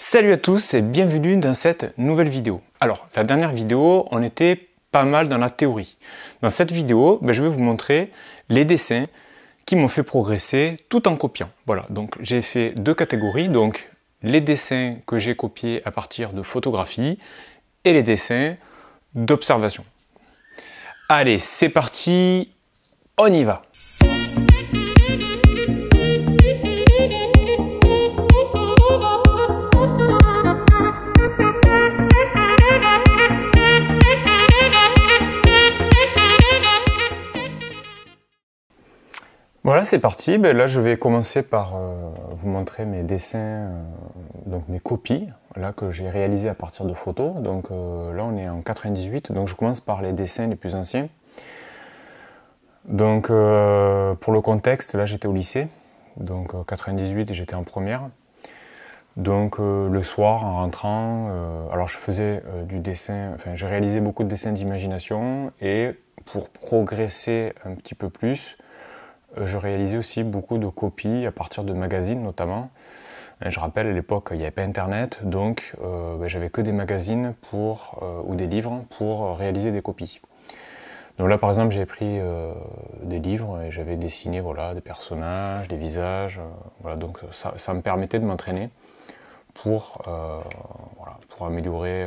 Salut à tous et bienvenue dans cette nouvelle vidéo. Alors, la dernière vidéo, on était pas mal dans la théorie. Dans cette vidéo, je vais vous montrer les dessins qui m'ont fait progresser tout en copiant. Voilà, donc j'ai fait deux catégories, donc les dessins que j'ai copiés à partir de photographies et les dessins d'observation. Allez, c'est parti, on y va! Voilà, c'est parti. Là, je vais commencer par vous montrer mes dessins, donc mes copies, là que j'ai réalisées à partir de photos. Donc là, on est en 98, donc je commence par les dessins les plus anciens. Donc pour le contexte, là, j'étais au lycée, donc 98, j'étais en première. Donc le soir, en rentrant, alors je faisais du dessin, enfin, je réalisais beaucoup de dessins d'imagination et pour progresser un petit peu plus, je réalisais aussi beaucoup de copies à partir de magazines notamment. Je rappelle, à l'époque, il n'y avait pas internet, donc j'avais que des magazines ou des livres pour réaliser des copies. Donc là, par exemple, j'ai pris des livres et j'avais dessiné des personnages, des visages. Voilà, donc ça me permettait de m'entraîner pour améliorer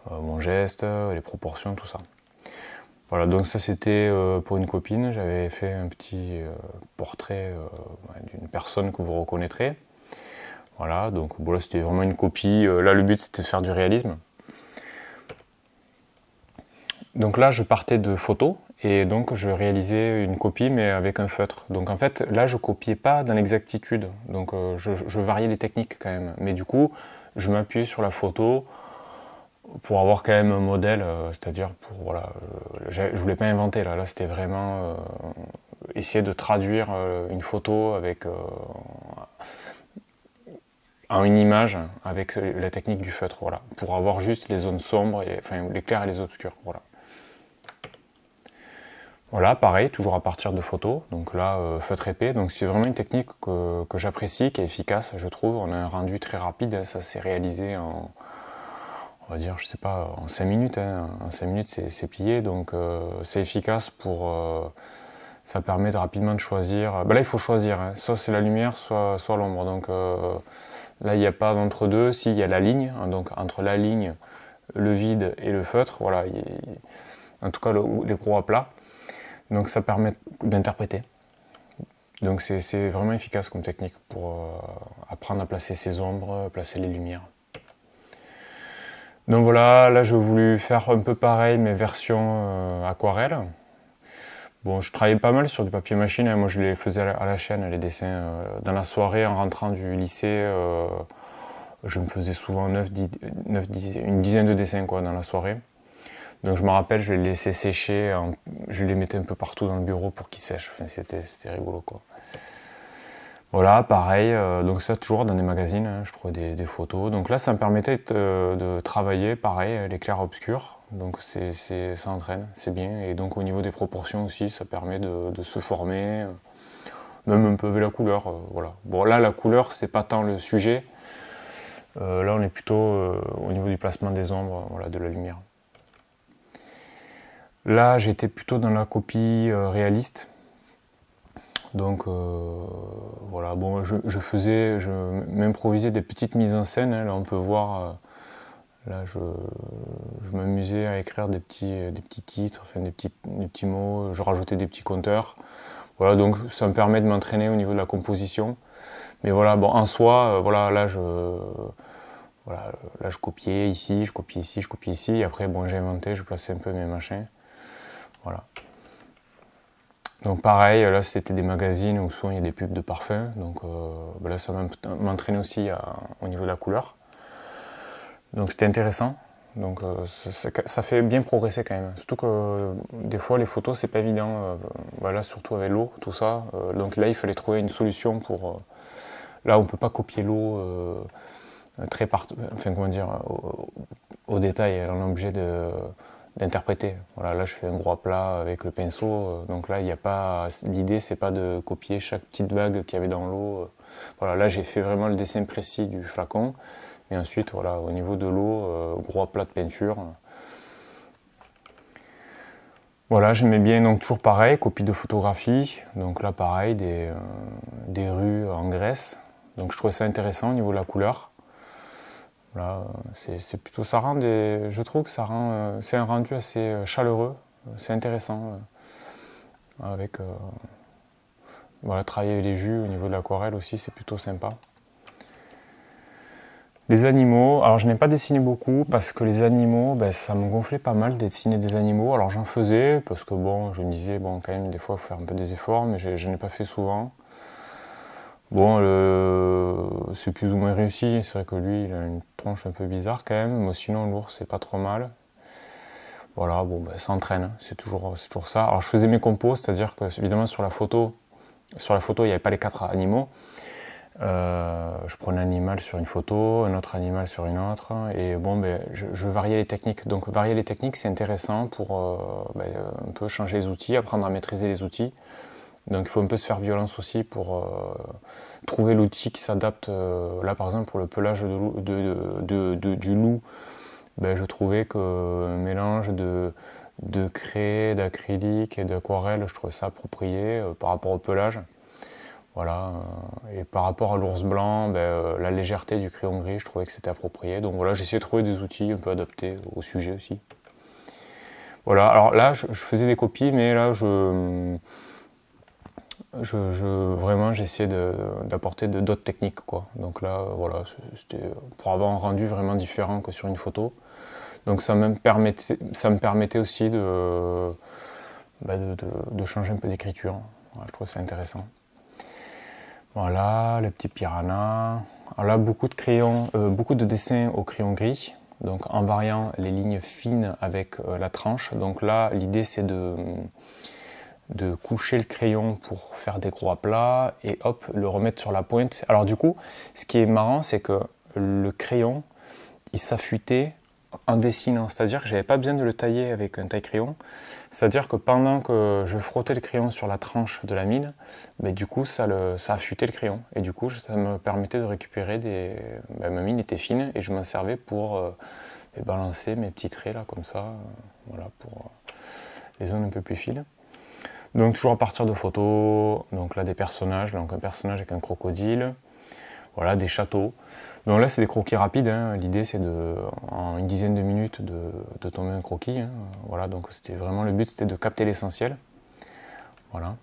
mon geste, les proportions, tout ça. Voilà, donc ça c'était pour une copine, j'avais fait un petit portrait d'une personne que vous reconnaîtrez. Voilà, donc là c'était vraiment une copie, là le but c'était de faire du réalisme. Donc là je partais de photos et donc je réalisais une copie mais avec un feutre. Donc en fait là je copiais pas dans l'exactitude, donc je variais les techniques quand même. Mais du coup je m'appuyais sur la photo pour avoir quand même un modèle, c'est-à-dire pour je voulais pas inventer là c'était vraiment essayer de traduire une photo avec en une image avec la technique du feutre, voilà, pour avoir juste les zones sombres, enfin les clairs et les obscurs, voilà. Voilà, pareil, toujours à partir de photos, donc là feutre épais, donc c'est vraiment une technique que j'apprécie, qui est efficace, je trouve. On a un rendu très rapide, ça s'est réalisé en, on va dire, je sais pas, en 5 minutes, hein. En 5 minutes c'est plié, donc c'est efficace pour... ça permet rapidement de choisir... là il faut choisir, hein. Soit c'est la lumière, soit l'ombre, donc là il n'y a pas d'entre-deux, s'il y a la ligne, hein, donc entre la ligne, le vide et le feutre, voilà, en tout cas les gros à plat, donc ça permet d'interpréter. Donc c'est vraiment efficace comme technique pour apprendre à placer ses ombres, placer les lumières. Donc voilà, là j'ai voulu faire un peu pareil, mais version aquarelle. Bon, je travaillais pas mal sur du papier machine, hein. Moi je les faisais à la chaîne, les dessins. Dans la soirée, en rentrant du lycée, je me faisais souvent une dizaine de dessins quoi, dans la soirée. Donc je me rappelle, je les laissais sécher, je les mettais un peu partout dans le bureau pour qu'ils sèchent. Enfin, c'était rigolo quoi. Voilà, pareil, donc ça toujours dans des magazines, hein, je trouvais des photos. Donc là, ça me permettait de travailler, pareil, les clairs obscurs. Donc ça entraîne, c'est bien. Et donc au niveau des proportions aussi, ça permet de se former, même un peu avec la couleur. Voilà. Bon là, la couleur, c'est pas tant le sujet. Là, on est plutôt au niveau du placement des ombres, voilà, de la lumière. Là, j'étais plutôt dans la copie réaliste. Donc voilà, bon, je m'improvisais des petites mises en scène, hein. Là on peut voir, là je m'amusais à écrire des petits titres, enfin des petits mots, je rajoutais des petits compteurs. Voilà, donc ça me permet de m'entraîner au niveau de la composition. Mais voilà, bon, en soi, là je copiais ici, je copiais ici, je copiais ici, et après bon, j'ai inventé, je plaçais un peu mes machins. Voilà. Donc pareil, là c'était des magazines où souvent il y a des pubs de parfums, donc là ça m'entraînait aussi au niveau de la couleur. Donc c'était intéressant, donc ça fait bien progresser quand même. Surtout que des fois les photos c'est pas évident, là surtout avec l'eau, tout ça. Donc là il fallait trouver une solution pour... là on peut pas copier l'eau enfin comment dire, au détail, on est obligé d'interpréter. Voilà, là je fais un gros plat avec le pinceau, donc là il n'y a pas, l'idée c'est pas de copier chaque petite vague qu'il y avait dans l'eau. Voilà, là j'ai fait vraiment le dessin précis du flacon, et ensuite voilà, au niveau de l'eau, gros plat de peinture. Voilà, j'aimais bien, donc toujours pareil, copie de photographie, donc là pareil, des rues en Grèce, donc je trouvais ça intéressant au niveau de la couleur. Voilà, c'est plutôt, ça rend je trouve que ça rend, c'est un rendu assez chaleureux, c'est intéressant, avec, voilà, travailler les jus au niveau de l'aquarelle aussi, c'est plutôt sympa. Les animaux, alors je n'ai pas dessiné beaucoup parce que les animaux, ben, ça me gonflait pas mal de dessiner des animaux. Alors j'en faisais parce que bon, je me disais, bon, quand même, des fois, il faut faire un peu des efforts, mais je n'ai pas fait souvent. Bon, c'est plus ou moins réussi. C'est vrai que lui, il a une tronche un peu bizarre quand même, mais sinon, l'ours, c'est pas trop mal. Voilà, bon, ben, ça entraîne, hein. C'est toujours ça. Alors je faisais mes compos, c'est-à-dire que, évidemment, sur la photo, il n'y avait pas les 4 animaux. Je prenais un animal sur une photo, un autre animal sur une autre, et bon, ben, je variais les techniques. Donc varier les techniques, c'est intéressant pour ben, un peu changer les outils, apprendre à maîtriser les outils. Donc il faut un peu se faire violence aussi pour trouver l'outil qui s'adapte. Là par exemple pour le pelage du loup, ben, je trouvais qu'un mélange de craie, d'acrylique et d'aquarelle, je trouvais ça approprié par rapport au pelage. Voilà, et par rapport à l'ours blanc, ben, la légèreté du crayon gris, je trouvais que c'était approprié. Donc voilà, j'ai essayé de trouver des outils un peu adaptés au sujet aussi. Voilà, alors là, je faisais des copies, mais là, vraiment, j'ai essayé d'apporter d'autres techniques, quoi. Donc là, voilà, c'était pour avoir un rendu vraiment différent que sur une photo. Donc ça me permettait aussi de changer un peu d'écriture. Voilà, je trouve ça intéressant. Voilà, le petit piranha. Alors là, beaucoup de dessins au crayon gris, donc en variant les lignes fines avec la tranche. Donc là, l'idée c'est de coucher le crayon pour faire des gros aplats et hop, le remettre sur la pointe. Alors du coup, ce qui est marrant, c'est que le crayon, il s'affûtait en dessinant, c'est-à-dire que j'avais pas besoin de le tailler avec un taille-crayon, c'est-à-dire que pendant que je frottais le crayon sur la tranche de la mine, mais du coup ça affûtait le crayon, et du coup ça me permettait de récupérer ma mine était fine, et je m'en servais pour balancer mes petits traits là, comme ça, voilà, pour les zones un peu plus fines. Donc toujours à partir de photos, donc là des personnages, donc un personnage avec un crocodile, voilà, des châteaux. Donc là, c'est des croquis rapides, hein. L'idée, c'est en une dizaine de minutes de tomber un croquis, hein. Voilà, donc c'était vraiment le but, c'était de capter l'essentiel. Voilà.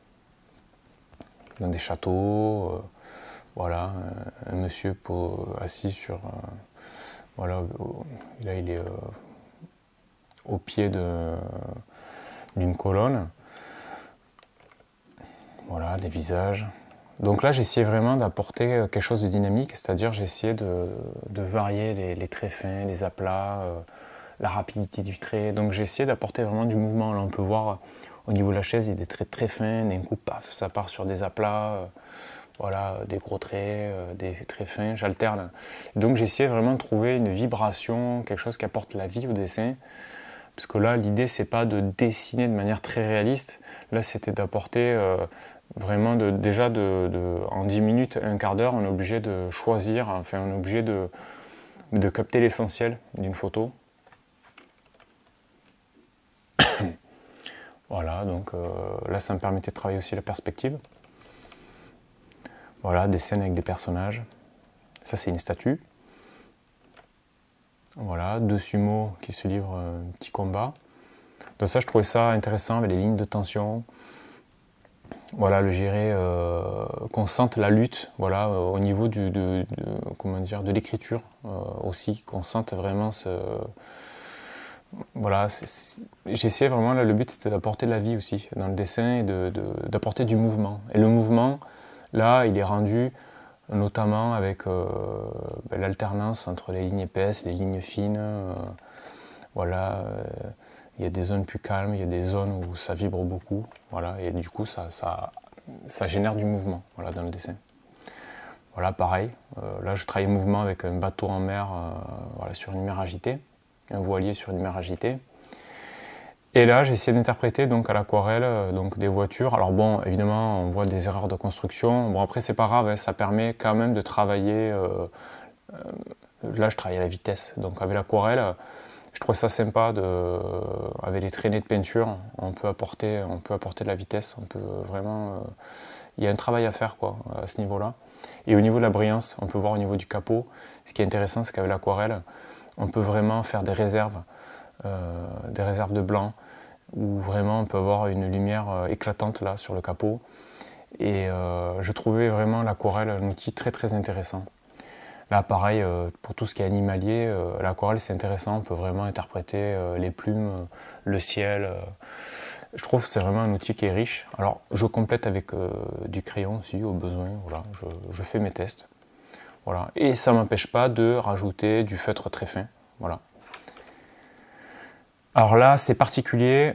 Dans des châteaux, voilà, un monsieur assis sur... voilà, là, il est au pied d'une colonne. Voilà, des visages. Donc là, j'ai essayé vraiment d'apporter quelque chose de dynamique, c'est-à-dire j'ai essayé de varier les traits fins, les aplats, la rapidité du trait. Donc j'ai essayé d'apporter vraiment du mouvement. Là, on peut voir au niveau de la chaise, il y a des traits très fins, d'un coup, paf, ça part sur des aplats, voilà, des gros traits, des traits fins, j'alterne. Donc j'ai essayé vraiment de trouver une vibration, quelque chose qui apporte la vie au dessin. Parce que là, l'idée, c'est pas de dessiner de manière très réaliste. Là, c'était d'apporter vraiment, en 10 minutes, un quart d'heure, on est obligé de choisir, enfin, on est obligé de capter l'essentiel d'une photo. Voilà, donc là, ça me permettait de travailler aussi la perspective. Voilà, des scènes avec des personnages. Ça, c'est une statue. Voilà, 2 sumos qui se livrent un petit combat. Donc ça, je trouvais ça intéressant avec les lignes de tension. Voilà, qu'on sente la lutte, voilà, au niveau comment dire, de l'écriture aussi, qu'on sente vraiment voilà, j'essayais vraiment, là, le but c'était d'apporter de la vie aussi dans le dessin et d'apporter du mouvement. Et le mouvement, là, il est rendu notamment avec l'alternance entre les lignes épaisses, les lignes fines. Voilà, il y a des zones plus calmes, il y a des zones où ça vibre beaucoup. Voilà, et du coup, ça génère du mouvement, voilà, dans le dessin. Voilà, pareil. Là, je travaille le mouvement avec un bateau en mer, voilà, sur une mer agitée, un voilier sur une mer agitée. Et là, j'ai essayé d'interpréter donc à l'aquarelle donc des voitures. Alors bon, évidemment, on voit des erreurs de construction. Bon, après, c'est pas grave, hein, ça permet quand même de travailler. Là, je travaille à la vitesse. Donc avec l'aquarelle, je trouve ça sympa avec les traînées de peinture, on peut apporter de la vitesse, on peut vraiment. Il y a un travail à faire quoi, à ce niveau-là. Et au niveau de la brillance, on peut voir au niveau du capot. Ce qui est intéressant, c'est qu'avec l'aquarelle, on peut vraiment faire des réserves de blanc, où vraiment on peut avoir une lumière éclatante là sur le capot. Et je trouvais vraiment l'aquarelle un outil très très intéressant. Là pareil, pour tout ce qui est animalier, l'aquarelle c'est intéressant, on peut vraiment interpréter les plumes, le ciel. Je trouve que c'est vraiment un outil qui est riche. Alors je complète avec du crayon aussi au besoin, voilà, je fais mes tests. Voilà. Et ça ne m'empêche pas de rajouter du feutre très fin. Voilà. Alors là, c'est particulier.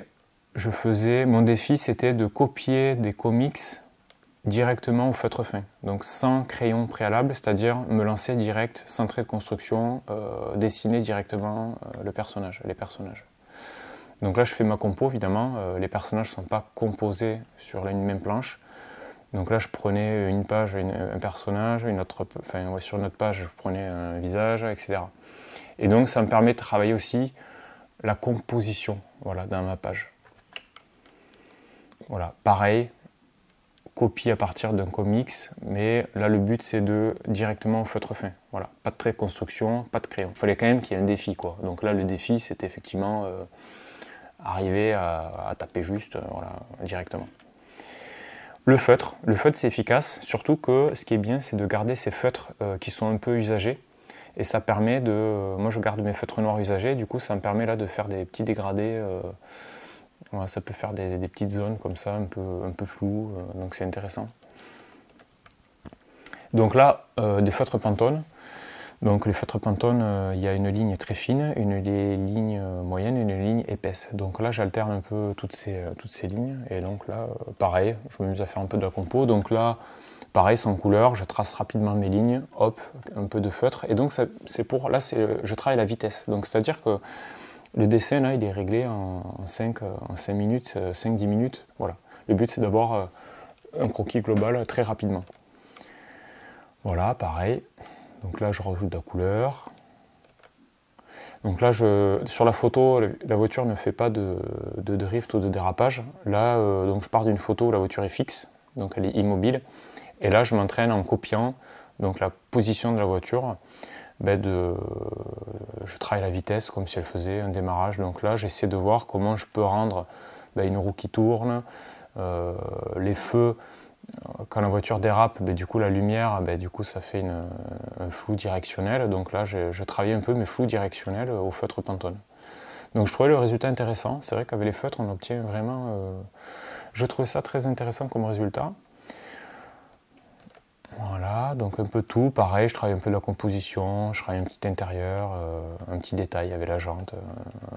Mon défi, c'était de copier des comics directement au feutre fin. Donc sans crayon préalable, c'est-à-dire me lancer direct, sans trait de construction, dessiner directement les personnages. Donc là, je fais ma compo, évidemment. Les personnages ne sont pas composés sur une même planche. Donc là, je prenais une page, un personnage, sur une autre page, je prenais un visage, etc. Et donc, ça me permet de travailler aussi la composition, voilà, dans ma page. Voilà, pareil, copie à partir d'un comics, mais là, le but, c'est de directement au feutre fin. Voilà, pas de trait de construction, pas de crayon. Il fallait quand même qu'il y ait un défi, quoi. Donc là, le défi, c'était effectivement arriver à taper juste, voilà, directement. Le feutre c'est efficace, surtout que ce qui est bien, c'est de garder ces feutres qui sont un peu usagés. Et ça permet de... Moi, je garde mes feutres noirs usagés, du coup, ça me permet là de faire des petits dégradés. Voilà, ça peut faire des petites zones comme ça, un peu floues, donc c'est intéressant. Donc là, des feutres Pantone. Donc les feutres Pantone, il y a une ligne très fine, une ligne moyenne et une ligne épaisse. Donc là, j'alterne un peu toutes ces lignes. Et donc là, pareil, je m'amuse à faire un peu de la compo. Donc là, pareil, sans couleur, je trace rapidement mes lignes, hop, un peu de feutre. Et donc je travaille à la vitesse. Donc c'est-à-dire que le dessin, là, il est réglé en 5 minutes, 5-10 minutes. Voilà. Le but, c'est d'avoir un croquis global très rapidement. Voilà, pareil. Donc là, je rajoute de la couleur. Donc là, sur la photo, la voiture ne fait pas de drift ou de dérapage. Là, donc je pars d'une photo où la voiture est fixe, donc elle est immobile. Et là, je m'entraîne en copiant donc, la position de la voiture. Je travaille la vitesse comme si elle faisait un démarrage. Donc là, j'essaie de voir comment je peux rendre une roue qui tourne, les feux. Quand la voiture dérape, du coup la lumière, du coup ça fait un flou directionnel. Donc là, je travaille un peu mes flous directionnels au feutre Pantone. Donc je trouvais le résultat intéressant. C'est vrai qu'avec les feutres, on obtient vraiment... je trouvais ça très intéressant comme résultat. Voilà, donc un peu tout. Pareil, je travaille un peu de la composition, je travaille un petit intérieur, un petit détail avec la jante,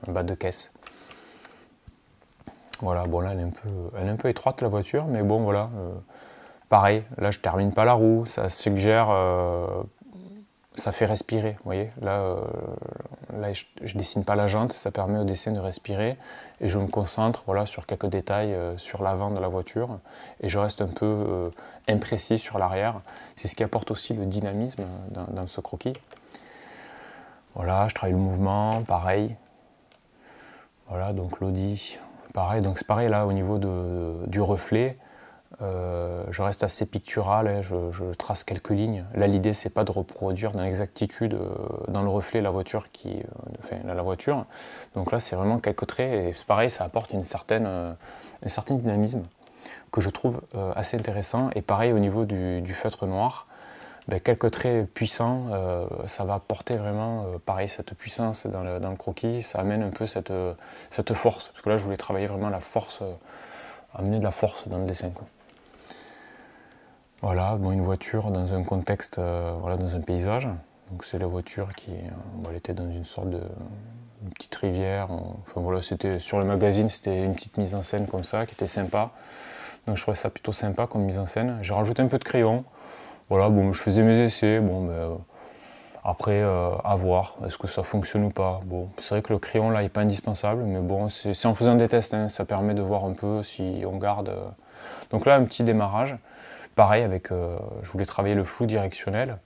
un bas de caisse. Voilà, bon là elle est un peu étroite la voiture, mais bon voilà. Pareil, là je termine pas la roue, ça suggère, ça fait respirer, vous voyez. Là je dessine pas la jante, ça permet au dessin de respirer. Et je me concentre voilà, sur quelques détails sur l'avant de la voiture. Et je reste un peu imprécis sur l'arrière. C'est ce qui apporte aussi le dynamisme dans ce croquis. Voilà, je travaille le mouvement, pareil. Voilà, donc l'audi. Pareil, donc c'est pareil là au niveau du reflet, je reste assez pictural, hein, je trace quelques lignes. Là l'idée c'est pas de reproduire dans l'exactitude dans le reflet la voiture la voiture. Donc là c'est vraiment quelques traits et c'est pareil, ça apporte un certain dynamisme que je trouve assez intéressant. Et pareil au niveau du feutre noir, quelques traits puissants, ça va apporter vraiment, pareil, cette puissance dans le croquis, ça amène un peu cette force, parce que là je voulais travailler vraiment la force, amener de la force dans le dessin, quoi. Voilà, une voiture dans un contexte, voilà, dans un paysage, donc c'est la voiture qui, elle était dans une sorte de petite rivière, enfin voilà, c'était sur le magazine, c'était une petite mise en scène comme ça, qui était sympa, donc je trouvais ça plutôt sympa comme mise en scène. J'ai rajouté un peu de crayon. Voilà, bon, je faisais mes essais, bon, Après, à voir, est-ce que ça fonctionne ou pas. Bon, c'est vrai que le crayon là n'est pas indispensable, mais bon, c'est en faisant des tests, hein, ça permet de voir un peu si on garde. Donc là, un petit démarrage. Pareil, je voulais travailler le flou directionnel.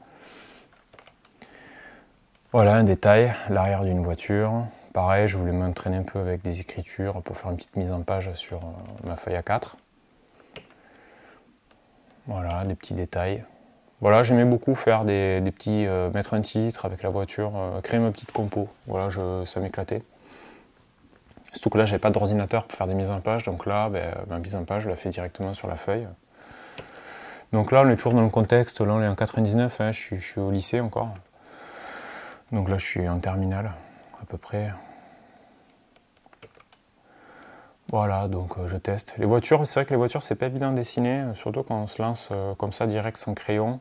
Voilà un détail, l'arrière d'une voiture. Pareil, je voulais m'entraîner un peu avec des écritures pour faire une petite mise en page sur ma feuille A4. Voilà, des petits détails. Voilà, j'aimais beaucoup faire des petits, mettre un titre avec la voiture, créer ma petite compo. Voilà, ça m'éclatait. Surtout que là, j'avais pas d'ordinateur pour faire des mises en page, donc là, ma mise en page, je la fais directement sur la feuille. Donc là, on est toujours dans le contexte, là on est en 99, hein, je suis au lycée encore. Donc là, je suis en terminale, à peu près. Voilà, donc je teste. Les voitures, c'est vrai que les voitures, c'est pas évident à dessiner, surtout quand on se lance comme ça direct sans crayon.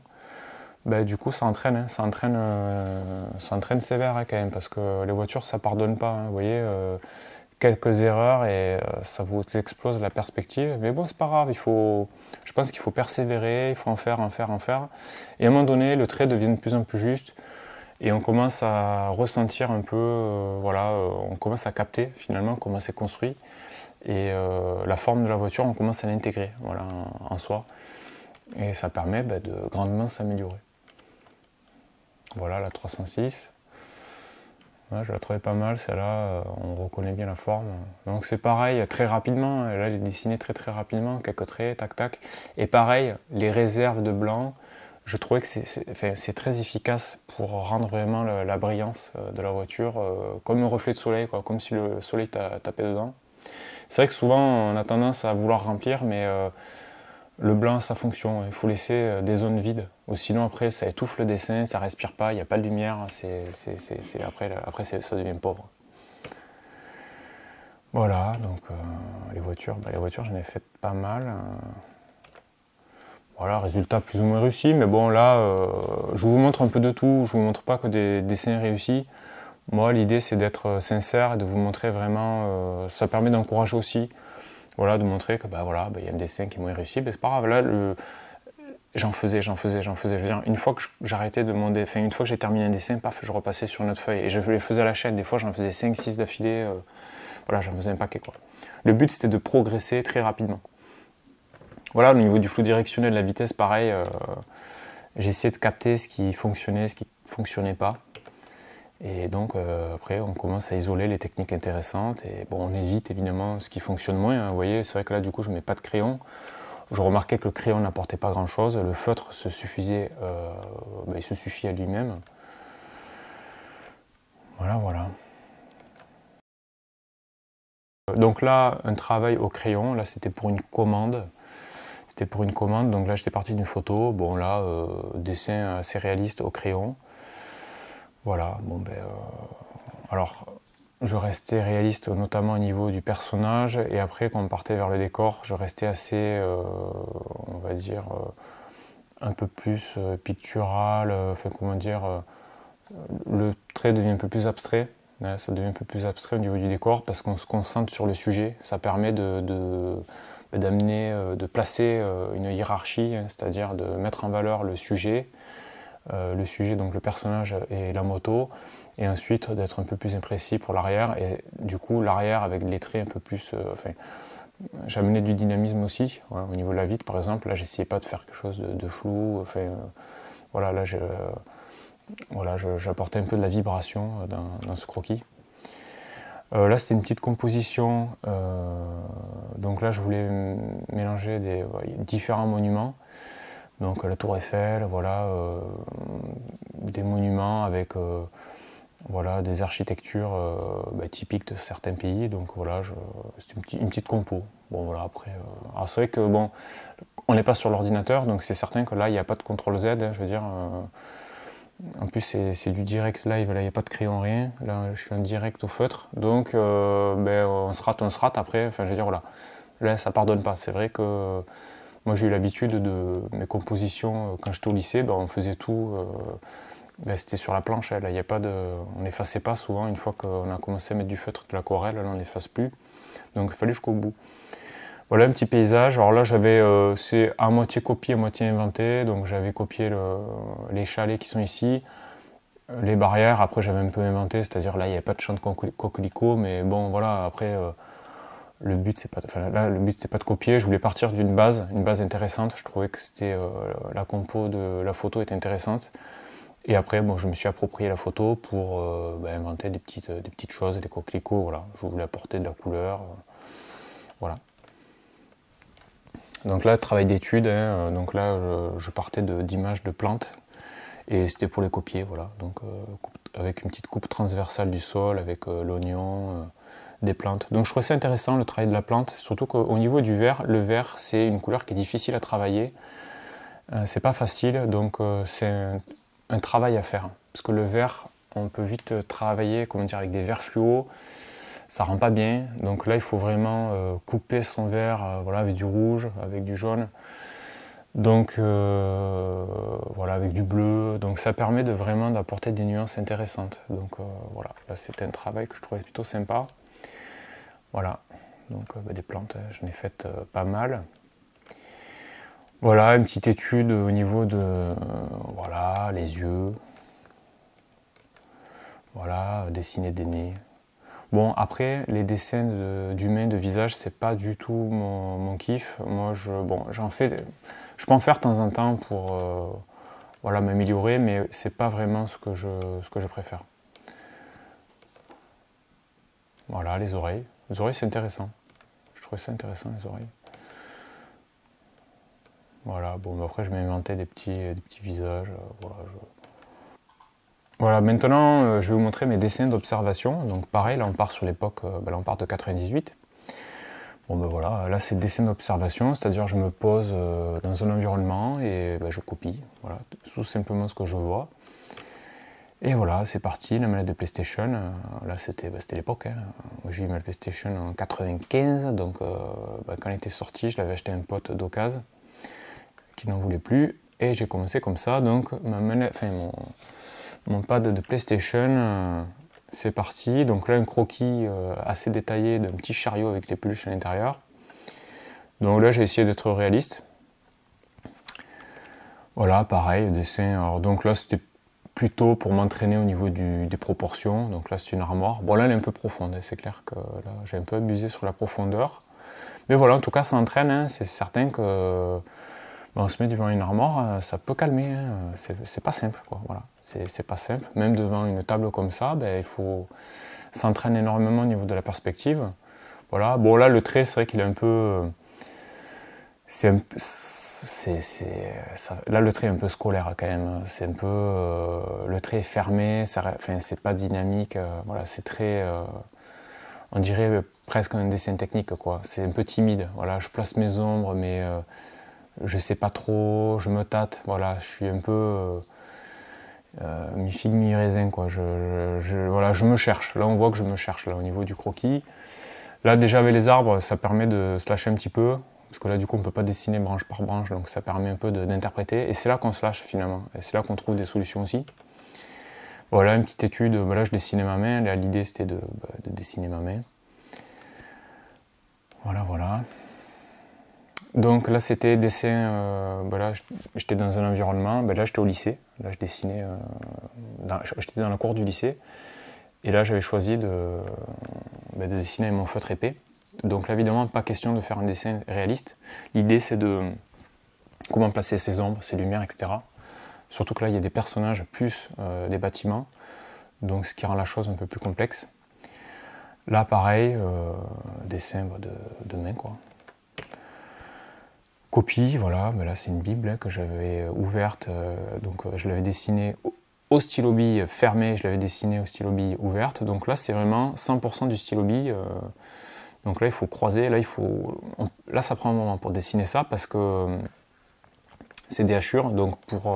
Du coup, ça entraîne, hein, ça entraîne sévère hein, quand même, parce que les voitures, ça pardonne pas. Hein, vous voyez, quelques erreurs et ça vous explose la perspective. Mais bon, c'est pas grave, je pense qu'il faut persévérer, il faut en faire, en faire, en faire. Et à un moment donné, le trait devient de plus en plus juste. Et on commence à ressentir un peu, on commence à capter finalement comment c'est construit. Et la forme de la voiture, on commence à l'intégrer en soi. Et ça permet de grandement s'améliorer. Voilà la 306. Ouais, je la trouvais pas mal, celle-là, on reconnaît bien la forme. Donc c'est pareil, très rapidement, là elle est dessinée très très rapidement, quelques traits, tac tac. Et pareil, les réserves de blanc, je trouvais que c'est très efficace pour rendre vraiment la brillance de la voiture, comme un reflet de soleil, quoi, comme si le soleil tapait dedans. C'est vrai que souvent on a tendance à vouloir remplir, mais le blanc a sa fonction, il faut laisser des zones vides. Ou sinon après ça étouffe le dessin, ça respire pas, il n'y a pas de lumière, après ça devient pauvre. Voilà, donc les voitures j'en ai fait pas mal. Voilà, résultat plus ou moins réussi, mais bon là, je vous montre un peu de tout, je vous montre pas que des dessins réussis. Moi l'idée c'est d'être sincère et de vous montrer vraiment, ça permet d'encourager aussi, voilà, de montrer que il y a un dessin qui est moins réussi, mais c'est pas grave, là j'en faisais. Je veux dire, une fois que j'arrêtais de mon dessin, une fois que j'ai terminé un dessin, paf, je repassais sur une autre feuille et je les faisais à la chaîne, des fois j'en faisais 5-6 d'affilée, voilà, j'en faisais un paquet quoi. Le but c'était de progresser très rapidement. Voilà, au niveau du flou directionnel, la vitesse, pareil, j'ai essayé de capter ce qui fonctionnait, ce qui ne fonctionnait pas. Et donc après, on commence à isoler les techniques intéressantes. Et bon, on évite évidemment ce qui fonctionne moins. Hein. Vous voyez, c'est vrai que là, du coup, je ne mets pas de crayon. Je remarquais que le crayon n'apportait pas grand-chose. Le feutre se suffisait, il se suffit à lui-même. Voilà, voilà. Donc là, un travail au crayon. Là, c'était pour une commande. C'était pour une commande, donc là j'étais parti d'une photo, bon là, dessin assez réaliste au crayon. Voilà, alors je restais réaliste notamment au niveau du personnage, et après quand on partait vers le décor, je restais assez, on va dire, un peu plus pictural, comment dire, le trait devient un peu plus abstrait. Ça devient un peu plus abstrait au niveau du décor parce qu'on se concentre sur le sujet. Ça permet d'amener, de placer une hiérarchie, hein, c'est-à-dire de mettre en valeur le sujet, donc le personnage et la moto, et ensuite d'être un peu plus imprécis pour l'arrière, et du coup l'arrière avec les traits un peu plus... j'amenais du dynamisme aussi, voilà, au niveau de la vitre par exemple, là j'essayais pas de faire quelque chose de flou, voilà, là j'apportais un peu de la vibration dans ce croquis. Là c'était une petite composition, donc là je voulais mélanger différents monuments, donc la tour Eiffel, voilà, des monuments avec des architectures typiques de certains pays, donc voilà, c'était une petite compo. Bon voilà, après, alors c'est vrai que bon, on n'est pas sur l'ordinateur, donc c'est certain que là il n'y a pas de CTRL Z, hein, je veux dire. En plus, c'est du direct live, là, il n'y a pas de crayon, rien. Là, je suis en direct au feutre. Donc, on se rate après. Enfin, je veux dire, voilà. Là, ça pardonne pas. C'est vrai que moi, j'ai eu l'habitude de mes compositions, quand j'étais au lycée, on faisait tout. C'était sur la planche. Là, il y a pas on n'effaçait pas souvent. Une fois qu'on a commencé à mettre du feutre, de l'aquarelle, là, on n'efface plus. Donc, il fallait jusqu'au bout. Voilà un petit paysage. Alors là, c'est à moitié copié, à moitié inventé. Donc j'avais copié les chalets qui sont ici. Les barrières, après j'avais un peu inventé, c'est-à-dire là il n'y avait pas de champ de coquelicot, mais bon voilà, après le but c'est pas, enfin, là le but c'est pas de copier, je voulais partir d'une base, une base intéressante, je trouvais que c'était la compo de la photo était intéressante. Et après bon, je me suis approprié la photo pour inventer des petites choses, des coquelicots, voilà, je voulais apporter de la couleur, voilà. Donc là, travail d'étude, hein, donc là je partais d'images de plantes. Et c'était pour les copier, voilà. Donc avec une petite coupe transversale du sol, avec l'oignon, des plantes. Donc je trouvais ça intéressant le travail de la plante, surtout qu'au niveau du vert, le vert c'est une couleur qui est difficile à travailler. C'est pas facile, donc c'est un travail à faire. Parce que le vert, on peut vite travailler, comment dire, avec des verts fluo, ça rend pas bien. Donc là il faut vraiment couper son vert, voilà, avec du rouge, avec du jaune. Donc voilà, avec du bleu, donc ça permet de vraiment d'apporter des nuances intéressantes. Donc voilà, là c'était un travail que je trouvais plutôt sympa. Voilà, donc des plantes, j'en ai fait pas mal. Voilà, une petite étude au niveau de voilà, les yeux. Voilà, dessiner des nez. Bon, après, les dessins d'humains, de visage, c'est pas du tout mon kiff. Moi, j'en fais, je peux en faire de temps en temps pour voilà, m'améliorer, mais c'est pas vraiment ce que je préfère. Voilà, les oreilles. Les oreilles, c'est intéressant. Je trouvais ça intéressant, les oreilles. Voilà, bon, après, je m'ai inventé des petits visages. Voilà, maintenant, je vais vous montrer mes dessins d'observation. Donc, pareil, là, on part sur l'époque, là, on part de 98. Bon ben voilà, là c'est dessin d'observation, c'est-à-dire je me pose dans un environnement et je copie, voilà, tout simplement ce que je vois. Et voilà, c'est parti, la manette de PlayStation, là c'était l'époque, hein. Moi j'ai eu ma PlayStation en 95, donc quand elle était sortie, je l'avais acheté à un pote d'occasion qui n'en voulait plus, et j'ai commencé comme ça, donc ma manette, enfin mon pad de PlayStation, c'est parti, donc là un croquis assez détaillé d'un petit chariot avec les peluches à l'intérieur. Donc là j'ai essayé d'être réaliste. Voilà, pareil, dessin. Alors donc là c'était plutôt pour m'entraîner au niveau des proportions. Donc là c'est une armoire. Bon là elle est un peu profonde, hein. C'est clair que là j'ai un peu abusé sur la profondeur. Mais voilà, en tout cas ça entraîne, hein. C'est certain que on se met devant une armoire, ça peut calmer, hein. C'est pas simple, quoi. Voilà. C'est pas simple. Même devant une table comme ça, il faut s'entraîner énormément au niveau de la perspective. Voilà. Bon là, le trait, c'est vrai qu'il est un peu... là, le trait est un peu scolaire quand même. C'est un peu... le trait est fermé, enfin, c'est pas dynamique. Voilà, c'est très... on dirait presque un dessin technique, quoi. C'est un peu timide. Voilà, je place mes ombres, mais... je sais pas trop, je me tâte, voilà, je suis un peu mi-figue, mi-raisin, quoi. Voilà, je me cherche. Là, on voit que je me cherche, là, au niveau du croquis. Là, déjà, avec les arbres, ça permet de se lâcher un petit peu, parce que là, du coup, on ne peut pas dessiner branche par branche, donc ça permet un peu d'interpréter. Et c'est là qu'on se lâche, finalement. Et c'est là qu'on trouve des solutions aussi. Voilà, une petite étude. Là, je dessinais ma main. Là, l'idée, c'était de dessiner ma main. Voilà, voilà. Donc là c'était dessin, là j'étais dans un environnement, là j'étais au lycée, là je dessinais, j'étais dans la cour du lycée, et là j'avais choisi de dessiner avec mon feutre épais. Donc là évidemment pas question de faire un dessin réaliste, l'idée c'est de comment placer ses ombres, ses lumières, etc. Surtout que là il y a des personnages plus des bâtiments, donc ce qui rend la chose un peu plus complexe. Là pareil, dessin de main, quoi. Copie, voilà, là c'est une Bible que j'avais ouverte, donc je l'avais dessinée au stylo bille fermé, je l'avais dessinée au stylo bille ouverte, donc là c'est vraiment 100% du stylo bille, donc là il faut croiser, là ça prend un moment pour dessiner ça parce que c'est des hachures, donc pour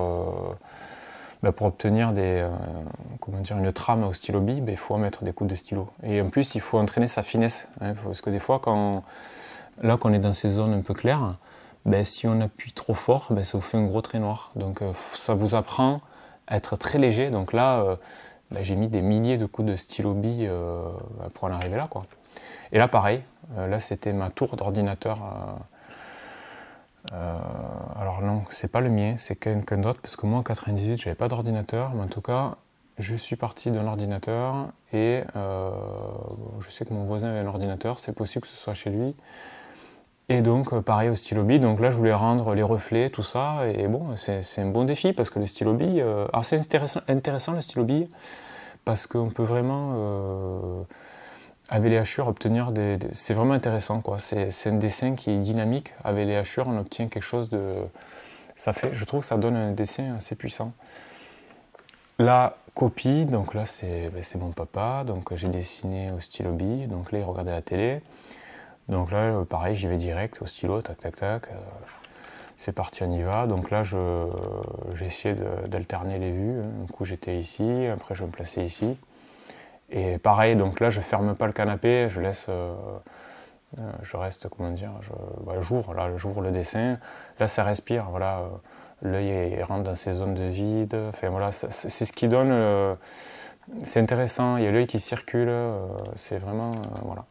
obtenir une trame au stylo bille, il faut mettre des coups de stylo, et en plus il faut entraîner sa finesse, hein, parce que des fois quand on est dans ces zones un peu claires, si on appuie trop fort, ça vous fait un gros trait noir. Donc ça vous apprend à être très léger. Donc là, j'ai mis des milliers de coups de stylo bille pour en arriver là, quoi. Et là, pareil, là c'était ma tour d'ordinateur. Alors non, c'est pas le mien, c'est quelqu'un d'autre, parce que moi en 98, j'avais pas d'ordinateur, mais en tout cas, je suis parti d'un ordinateur et je sais que mon voisin avait un ordinateur, c'est possible que ce soit chez lui. Et donc pareil au stylo bille, donc là je voulais rendre les reflets, tout ça, et bon c'est un bon défi parce que le stylo bille, alors c'est intéressant le stylo bille, parce qu'on peut vraiment, avec les hachures, obtenir c'est vraiment intéressant quoi, c'est un dessin qui est dynamique, avec les hachures on obtient quelque chose de... je trouve que ça donne un dessin assez puissant. La copie, donc là c'est mon papa, donc j'ai dessiné au stylo bille, donc là il regardait la télé. Donc là, pareil, j'y vais direct au stylo, tac, tac, tac. C'est parti, on y va. Donc là, j'ai essayé d'alterner les vues. Du coup, j'étais ici, après je vais me placer ici. Et pareil, donc là, je ferme pas le canapé, je laisse, je reste, comment dire, j'ouvre le dessin. Là, ça respire, voilà. L'œil rentre dans ses zones de vide. Enfin voilà, c'est ce qui donne. C'est intéressant. Il y a l'œil qui circule. C'est vraiment, voilà.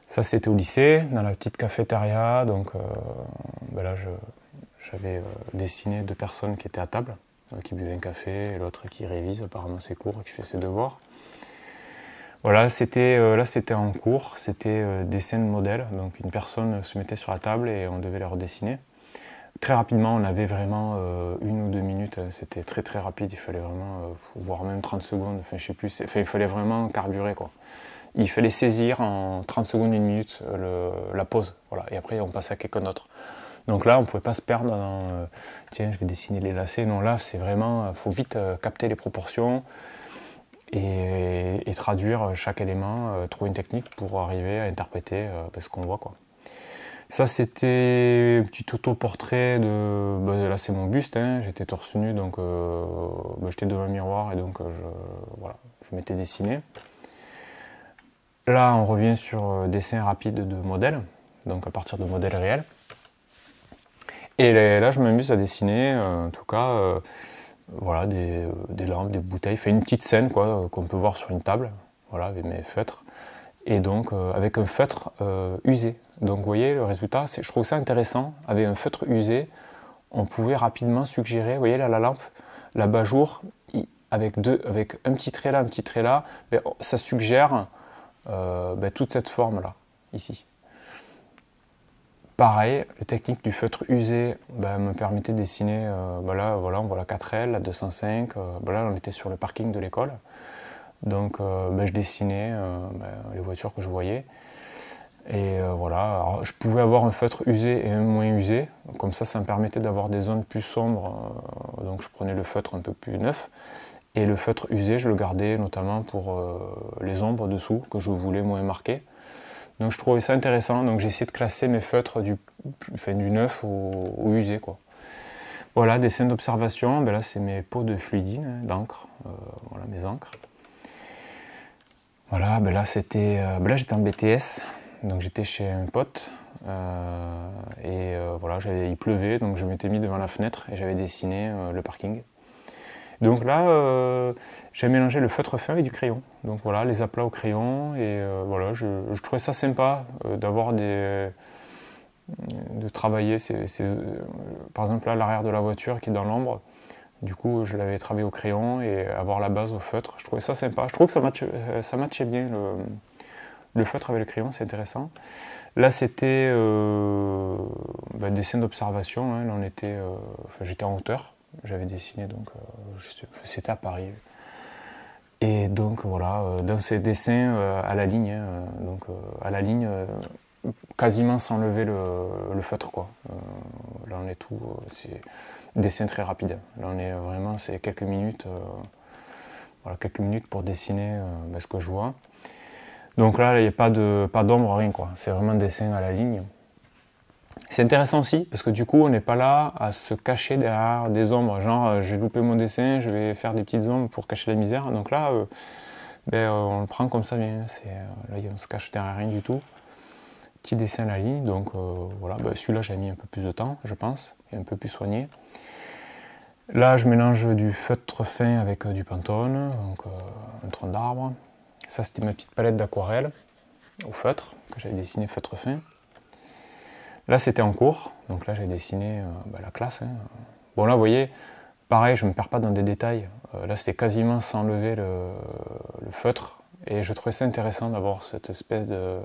Ça c'était au lycée, dans la petite cafétéria, donc là j'avais dessiné 2 personnes qui étaient à table, qui buvaient un café, et l'autre qui révise apparemment ses cours, qui fait ses devoirs. Voilà, là c'était en cours, c'était dessin de modèle, donc une personne se mettait sur la table et on devait la redessiner. Très rapidement, on avait vraiment 1 ou 2 minutes, c'était très très rapide, il fallait vraiment, voire même 30 secondes, enfin je sais plus, il fallait vraiment carburer quoi. Il fallait saisir en 30 secondes, 1 minute la pause, voilà, et après on passait à quelqu'un d'autre. Donc là, on ne pouvait pas se perdre dans tiens, je vais dessiner les lacets. Non, là, c'est vraiment, il faut vite capter les proportions et traduire chaque élément, trouver une technique pour arriver à interpréter ce qu'on voit, quoi. Ça, c'était un petit autoportrait de. Là, c'est mon buste, hein, j'étais torse nu, donc j'étais devant le miroir et donc voilà, je m'étais dessiné. Là, on revient sur dessin rapide de modèles, donc à partir de modèles réels. Et là, je m'amuse à dessiner, en tout cas, voilà, des lampes, des bouteilles, fait une petite scène quoi, qu'on peut voir sur une table, voilà, avec mes feutres. Et donc, avec un feutre usé. Donc, vous voyez, le résultat, je trouve ça intéressant. Avec un feutre usé, on pouvait rapidement suggérer, vous voyez là, la lampe, l'abat-jour, avec un petit trait là, un petit trait là, ça suggère toute cette forme-là, ici. Pareil, la technique du feutre usé me permettait de dessiner, là, voilà, on voit la 4L, la 205, là, on était sur le parking de l'école. Donc, je dessinais les voitures que je voyais. Et voilà, alors, je pouvais avoir un feutre usé et un moins usé. Comme ça me permettait d'avoir des zones plus sombres. Donc, je prenais le feutre un peu plus neuf. Et le feutre usé, je le gardais notamment pour les ombres dessous, que je voulais moins marquer. Donc je trouvais ça intéressant, donc j'ai essayé de classer mes feutres du neuf au usé, quoi. Voilà, dessin d'observation, là c'est mes pots de fluidine, hein, d'encre, voilà mes encres. Voilà, là c'était, là j'étais en BTS, donc j'étais chez un pote, et voilà, il pleuvait, donc je m'étais mis devant la fenêtre et j'avais dessiné le parking. Donc là, j'ai mélangé le feutre fin avec du crayon. Donc voilà, les aplats au crayon. Et voilà, je trouvais ça sympa d'avoir de travailler. Par exemple là, l'arrière de la voiture qui est dans l'ombre. Du coup, je l'avais travaillé au crayon et avoir la base au feutre. Je trouvais ça sympa. Je trouve que ça matchait bien le feutre avec le crayon, c'est intéressant. Là, c'était dessin d'observation. Hein. Là, j'étais en hauteur. J'avais dessiné, donc c'était à Paris. Et donc voilà, dans ces dessins à la ligne, hein, donc à la ligne, quasiment sans lever le feutre, quoi. Là on est tout, c'est dessin très rapide. Là on est vraiment, c'est quelques minutes, voilà, quelques minutes pour dessiner ce que je vois. Donc là, il n'y a pas d'ombre, rien, quoi. C'est vraiment un dessin à la ligne. C'est intéressant aussi parce que du coup on n'est pas là à se cacher derrière des ombres, genre j'ai loupé mon dessin, je vais faire des petites ombres pour cacher la misère. Donc là on le prend comme ça bien, là on se cache derrière rien du tout. Petit dessin à la ligne, donc voilà, celui-là j'ai mis un peu plus de temps je pense, et un peu plus soigné. Là je mélange du feutre fin avec du Pantone, donc un tronc d'arbre. Ça c'était ma petite palette d'aquarelle au feutre, que j'avais dessiné feutre fin. Là c'était en cours, donc là j'ai dessiné la classe. Hein. Bon là vous voyez, pareil, je ne me perds pas dans des détails. Là, c'était quasiment sans lever le feutre. Et je trouvais ça intéressant d'avoir cette espèce de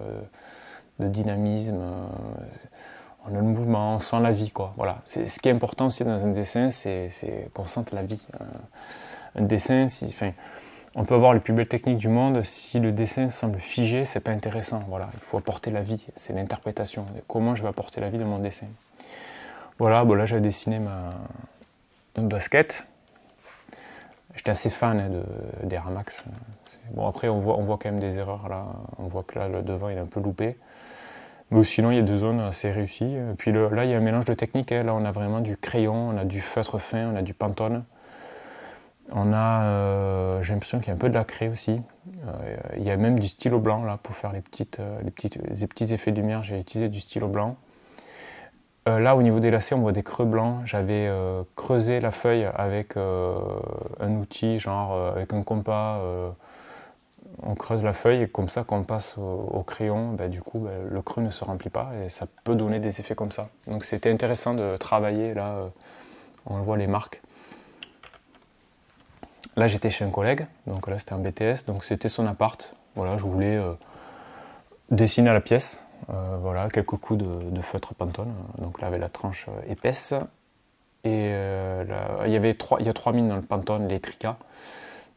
dynamisme. On a le mouvement, on sent la vie, quoi. Voilà. Ce qui est important aussi dans un dessin, c'est qu'on sente la vie. Un dessin, on peut avoir les plus belles techniques du monde, si le dessin semble figé, c'est pas intéressant. Voilà. Il faut apporter la vie, c'est l'interprétation. Comment je vais apporter la vie dans mon dessin. Voilà, bon, là j'avais dessiné une basket. J'étais assez fan des Air Max. Bon, après on voit quand même des erreurs là. On voit que là le devant il est un peu loupé. Mais sinon il y a deux zones assez réussies. Et puis là il y a un mélange de techniques. Là on a vraiment du crayon, on a du feutre fin, on a du Pantone. On a, j'ai l'impression qu'il y a un peu de la craie aussi. Il y a même du stylo blanc là pour faire les petits effets de lumière. J'ai utilisé du stylo blanc. Là, au niveau des lacets, on voit des creux blancs. J'avais creusé la feuille avec un outil, genre avec un compas. On creuse la feuille et comme ça, quand on passe au crayon, du coup, le creux ne se remplit pas et ça peut donner des effets comme ça. Donc c'était intéressant de travailler, là, on voit les marques. Là, j'étais chez un collègue, donc là, c'était un BTS, donc c'était son appart. Voilà, je voulais dessiner à la pièce. Voilà, quelques coups de feutre Pantone, donc là avec la tranche épaisse. Et il y a trois mines dans le Pantone, les Tricas.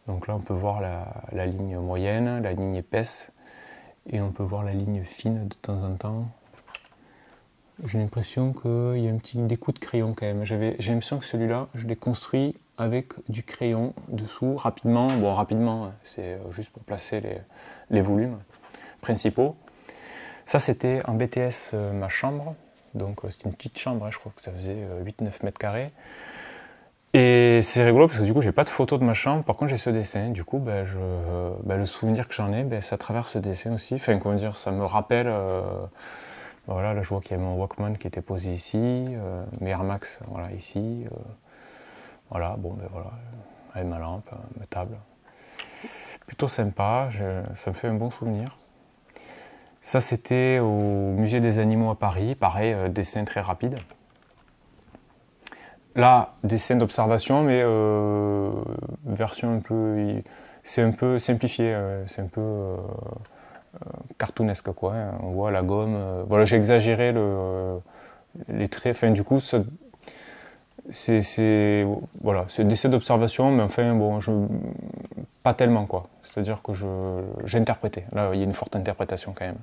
Donc là on peut voir la ligne moyenne, la ligne épaisse, et on peut voir la ligne fine de temps en temps. J'ai l'impression qu'il y a des coups de crayon quand même. J'ai l'impression que celui-là, je l'ai construit avec du crayon dessous, rapidement. Bon, rapidement, c'est juste pour placer les volumes principaux. Ça, c'était en BTS ma chambre, donc c'était une petite chambre, hein, je crois que ça faisait 8-9 mètres carrés. Et c'est rigolo parce que du coup, j'ai pas de photo de ma chambre, par contre, j'ai ce dessin. Du coup, le souvenir que j'en ai, c'est à travers ce dessin aussi. Enfin, comment dire, ça me rappelle. Voilà, là, je vois qu'il y a mon Walkman qui était posé ici, mes Air Max, voilà, ici. Voilà, bon, voilà, avec ma lampe, ma table. Plutôt sympa, ça me fait un bon souvenir. Ça, c'était au Musée des Animaux à Paris, pareil, dessin très rapide. Là, dessin d'observation, mais version un peu... C'est un peu simplifié, c'est un peu cartoonesque, quoi. Hein. On voit la gomme... voilà, j'ai exagéré les traits, enfin, du coup, voilà, c'est dessin d'observation, mais enfin, bon, pas tellement, quoi. C'est-à-dire que j'ai interprété. Là, il y a une forte interprétation, quand même.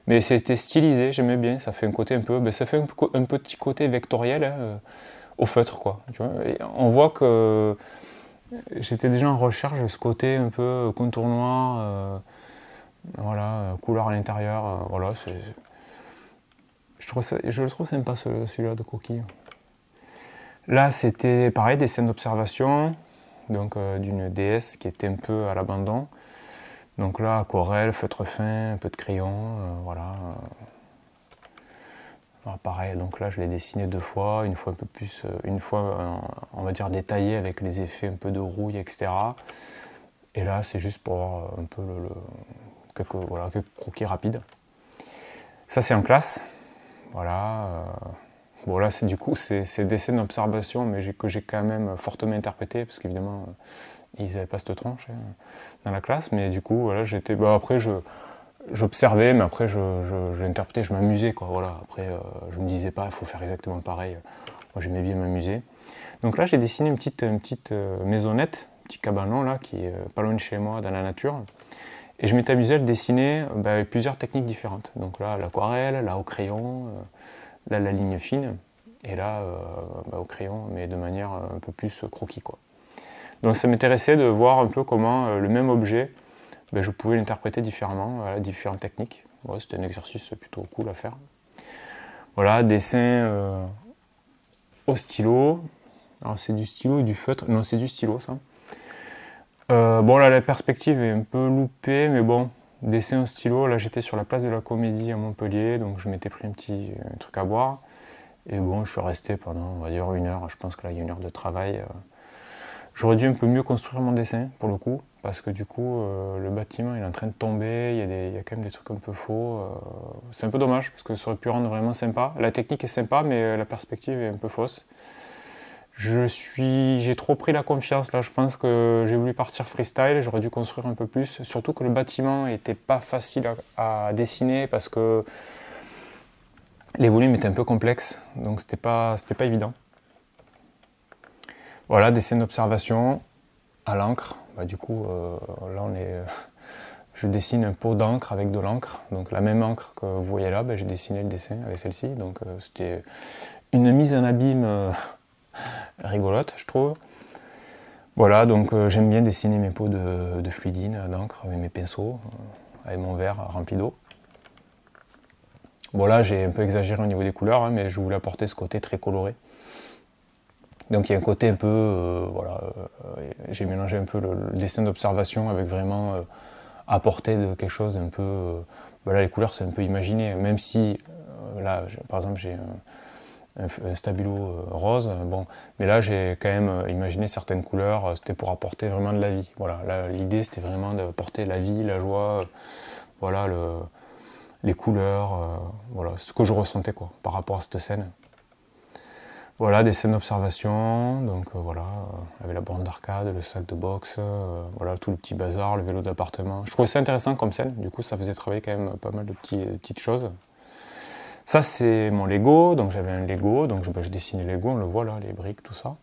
Mais c'était stylisé, j'aimais bien, ça fait un côté un peu, ça fait un petit côté vectoriel hein, au feutre quoi. Tu vois et on voit que j'étais déjà en recherche de ce côté un peu contour noir, voilà, couleur à l'intérieur, voilà. Je le trouve sympa celui-là de coquille. Là c'était pareil, des scènes d'observation, donc d'une déesse qui était un peu à l'abandon. Donc là, aquarelle, feutre fin, un peu de crayon, voilà. Alors pareil, donc là je l'ai dessiné deux fois, une fois un peu plus, une fois on va dire détaillé avec les effets un peu de rouille, etc. Et là c'est juste pour avoir un peu quelques croquis rapides. Ça c'est en classe, voilà. Bon là c'est du coup c'est dessins d'observation, mais que j'ai quand même fortement interprété, parce qu'évidemment ils n'avaient pas cette tranche hein, dans la classe, mais du coup voilà j'étais. Après j'observais, mais après j'interprétais, je m'amusais quoi. Voilà. Après je me disais pas il faut faire exactement pareil. Moi j'aimais bien m'amuser. Donc là j'ai dessiné une petite maisonnette, un petit cabanon là qui est pas loin de chez moi dans la nature. Et je m'étais amusé à le dessiner avec plusieurs techniques différentes. Donc là l'aquarelle, là au crayon, là la ligne fine, et là au crayon, mais de manière un peu plus croquis quoi. Donc ça m'intéressait de voir un peu comment le même objet, je pouvais l'interpréter différemment, voilà, différentes techniques. Ouais, c'était un exercice plutôt cool à faire. Voilà, dessin au stylo. Alors c'est du stylo et du feutre. Non, c'est du stylo ça. Bon là la perspective est un peu loupée, mais bon, dessin au stylo. Là j'étais sur la place de la Comédie à Montpellier, donc je m'étais pris un petit truc à boire. Et bon, je suis resté pendant, on va dire, 1 heure. Je pense que là il y a 1 heure de travail. J'aurais dû un peu mieux construire mon dessin pour le coup, parce que du coup le bâtiment il est en train de tomber, il y a quand même des trucs un peu faux. C'est un peu dommage parce que ça aurait pu rendre vraiment sympa. La technique est sympa, mais la perspective est un peu fausse. J'ai trop pris la confiance là, je pense que j'ai voulu partir freestyle, j'aurais dû construire un peu plus, surtout que le bâtiment n'était pas facile à dessiner parce que les volumes étaient un peu complexes, donc c'était pas évident. Voilà, dessin d'observation à l'encre, du coup là je dessine un pot d'encre avec de l'encre, donc la même encre que vous voyez là, j'ai dessiné le dessin avec celle-ci, donc c'était une mise en abîme rigolote, je trouve. Voilà, donc j'aime bien dessiner mes pots de fluidine, d'encre, avec mes pinceaux, avec mon verre rempli d'eau. Bon là, j'ai un peu exagéré au niveau des couleurs, mais je voulais apporter ce côté très coloré. Donc il y a un côté un peu, j'ai mélangé un peu le dessin d'observation avec vraiment apporter de quelque chose d'un peu... là, les couleurs, c'est un peu imaginé, même si, là, par exemple, j'ai un stabilo rose, bon, mais là j'ai quand même imaginé certaines couleurs, c'était pour apporter vraiment de la vie. Voilà, l'idée c'était vraiment d'apporter la vie, la joie, voilà, les couleurs, voilà, ce que je ressentais quoi, par rapport à cette scène. Voilà, des scènes d'observation, donc voilà, avec la borne d'arcade, le sac de boxe, voilà, tout le petit bazar, le vélo d'appartement. Je trouvais ça intéressant comme scène, du coup ça faisait travailler quand même pas mal de petites choses. Ça c'est mon Lego, donc j'avais un Lego, donc je dessinais Lego, on le voit là, les briques, tout ça.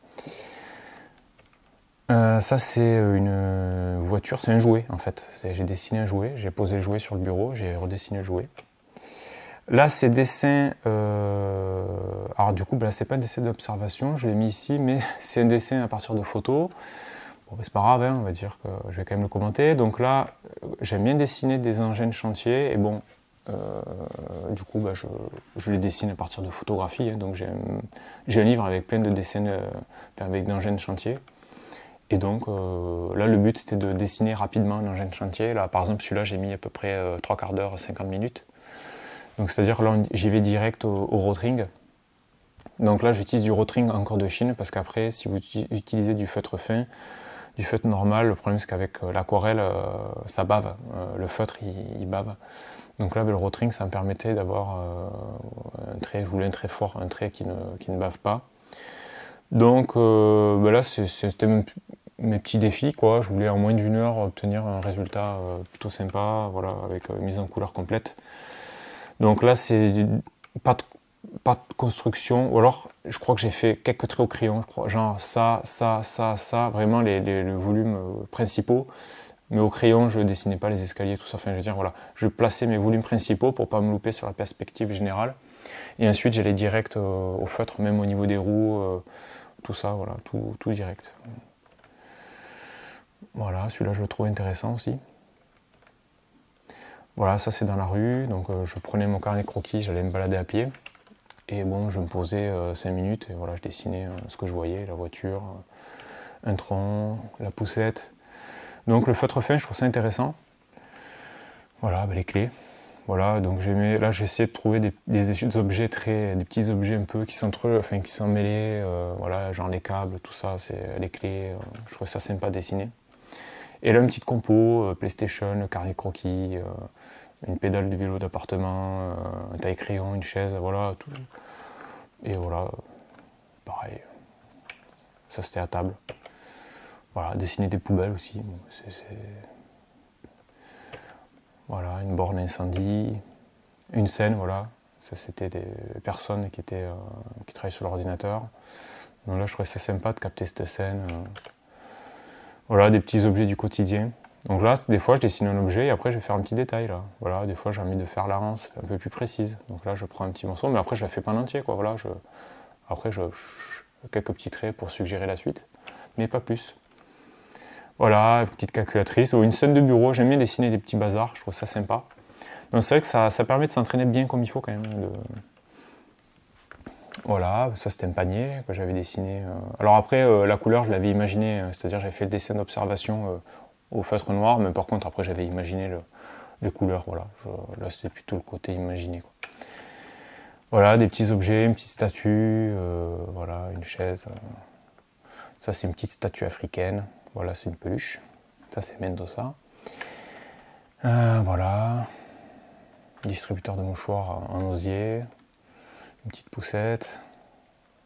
Ça c'est une voiture, c'est un jouet en fait. J'ai dessiné un jouet, j'ai posé le jouet sur le bureau, j'ai redessiné le jouet. Là c'est dessin, alors du coup là c'est pas un dessin d'observation, je l'ai mis ici, mais c'est un dessin à partir de photos. Bon, c'est pas grave, hein, on va dire que je vais quand même le commenter. Donc là, j'aime bien dessiner des engins de chantier, et bon, du coup, je les dessine à partir de photographies. Hein, donc j'ai un livre avec plein de dessins avec d'engins de chantier. Et donc là, le but c'était de dessiner rapidement un engin de chantier. Là, par exemple, celui-là, j'ai mis à peu près 3 quarts d'heure, 50 minutes. Donc c'est-à-dire là, j'y vais direct au rotring. Donc là, j'utilise du rotring encore de Chine, parce qu'après, si vous utilisez du feutre fin, du feutre normal, le problème c'est qu'avec l'aquarelle, ça bave, le feutre il bave. Donc là, avec le rotring, ça me permettait d'avoir un trait, je voulais un trait fort, un trait qui ne bave pas. Donc là, c'était mes petits défis, quoi. Je voulais en moins d'une heure obtenir un résultat plutôt sympa, voilà, avec mise en couleur complète. Donc là, c'est pas de construction, ou alors je crois que j'ai fait quelques traits au crayon, je crois, genre ça, vraiment les volumes principaux, mais au crayon je dessinais pas les escaliers, tout ça, enfin je veux dire, voilà, je plaçais mes volumes principaux pour pas me louper sur la perspective générale, et ensuite j'allais direct au feutre, même au niveau des roues, tout ça, voilà, tout direct. Voilà, celui-là je le trouve intéressant aussi. Voilà, ça c'est dans la rue, donc je prenais mon carnet croquis, j'allais me balader à pied. Et bon, je me posais 5 minutes et voilà, je dessinais ce que je voyais, la voiture, un tronc, la poussette. Donc le feutre fin, je trouve ça intéressant. Voilà, les clés. Voilà, donc là j'essaie de trouver des objets des petits objets un peu qui sont mêlés, voilà, genre les câbles, tout ça, c'est les clés. Je trouve ça sympa à dessiner. Et là une petite compo, PlayStation, le carnet croquis, une pédale de vélo d'appartement, un taille-crayon, une chaise, voilà, tout. Et voilà, pareil, ça c'était à table. Voilà, dessiner des poubelles aussi, bon, voilà, une borne incendie, une scène, voilà, ça c'était des personnes qui travaillaient sur l'ordinateur. Donc là je trouvais ça sympa de capter cette scène. Voilà, des petits objets du quotidien. Donc là, des fois, je dessine un objet et après, je vais faire un petit détail. Là. Voilà, des fois, j'ai envie de faire la hanse un peu plus précise. Donc là, je prends un petit morceau, mais après, je la fais pas en entier. Quoi. Voilà, après, quelques petits traits pour suggérer la suite, mais pas plus. Voilà, une petite calculatrice ou une scène de bureau. J'aime bien dessiner des petits bazars, je trouve ça sympa. Donc c'est vrai que ça permet de s'entraîner bien comme il faut quand même. Voilà, ça c'était un panier que j'avais dessiné. Alors après, la couleur, je l'avais imaginé, c'est-à-dire j'avais fait le dessin d'observation au feutre noir, mais par contre après j'avais imaginé les couleurs, voilà. Là c'était plutôt le côté imaginé. Quoi. Voilà, des petits objets, une petite statue, voilà, une chaise. Ça c'est une petite statue africaine, voilà c'est une peluche. Ça c'est Mendoza. Voilà, distributeur de mouchoirs en osier, une petite poussette,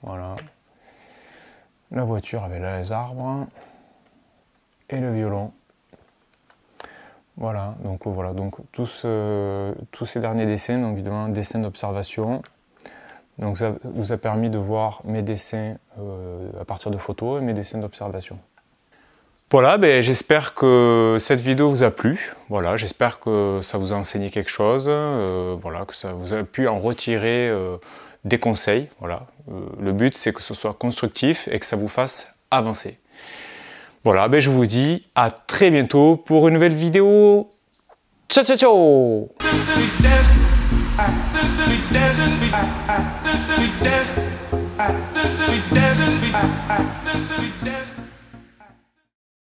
voilà. la voiture avec les arbres et le violon. Voilà, donc tous ces derniers dessins, donc évidemment dessins d'observation. Donc ça vous a permis de voir mes dessins à partir de photos et mes dessins d'observation. Voilà, j'espère que cette vidéo vous a plu. Voilà, j'espère que ça vous a enseigné quelque chose, voilà, que ça vous a pu en retirer des conseils. Voilà. Le but c'est que ce soit constructif et que ça vous fasse avancer. Voilà, je vous dis à très bientôt pour une nouvelle vidéo. Ciao ciao ciao.